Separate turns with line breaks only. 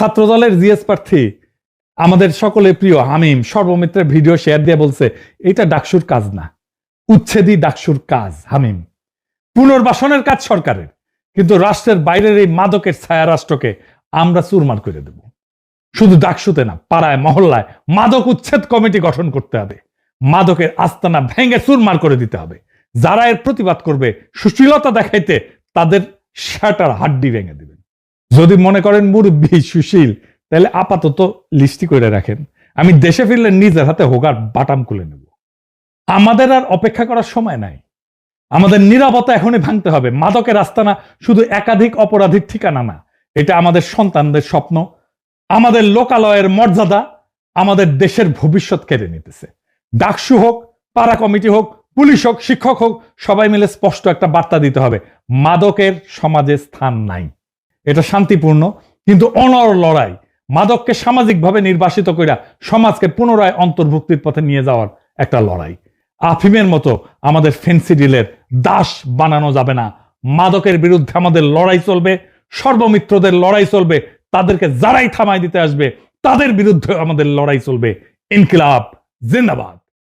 ছাত্রদলের জিএস প্রার্থী আমাদের সকলের প্রিয় হামিম সর্বমিত্রের ভিডিও শেয়ার দিয়ে বলছে এটা ডাকসুর কাজ না, উচ্ছেদই ডাকসুর কাজ। হামিম, পুনর্বাসনের কাজ সরকারের, কিন্তু রাষ্ট্রের বাইরের এই মাদকের ছায়া রাষ্ট্রকে আমরা চুরমার করে দেব। শুধু ডাকসুতে না, পাড়ায় মহল্লায় মাদক উচ্ছেদ কমিটি গঠন করতে হবে। মাদকের আস্তানা ভেঙে চুরমার করে দিতে হবে। যারা এর প্রতিবাদ করবে, সুশীলতা দেখাইতে, তাদের শাটার হাড্ডি ভেঙে দিবেন। যদি মনে করেন মুরব্বী সুশীল, তাহলে আপাতত লিস্টি করে রাখেন। আমি দেশে ফিরলে নিজের হাতে হোগার বাটাম খুলে নেব। আমাদের আর অপেক্ষা করার সময় নাই। আমাদের নিরাপত্তা এখনই ভাঙতে হবে। মাদকের আস্তানা শুধু একাধিক অপরাধীর ঠিকানা না, এটা আমাদের সন্তানদের স্বপ্ন, আমাদের লোকালয়ের মর্যাদা, আমাদের দেশের ভবিষ্যৎ কেড়ে নিতেছে। ডাকসু হোক, পাড়া কমিটি হোক, পুলিশ হোক, শিক্ষক হোক, সবাই মিলে স্পষ্ট একটা বার্তা দিতে হবে, মাদকের সমাজে স্থান নাই। এটা শান্তিপূর্ণ কিন্তু অনড় লড়াই। মাদককে সামাজিকভাবে নির্বাসিত কইরা সমাজকে পুনরায় অন্তর্ভুক্তির পথে নিয়ে যাওয়ার একটা লড়াই। আফিমের মতো আমাদের ফেন্সিডিলের দাস বানানো যাবে না। মাদকের বিরুদ্ধে আমাদের লড়াই চলবে, সর্বমিত্রদের লড়াই চলবে, তাদেরকে যারাই থামাই দিতে আসবে তাদের বিরুদ্ধে আমাদের লড়াই চলবে। ইনকিলাব জিন্দাবাদ।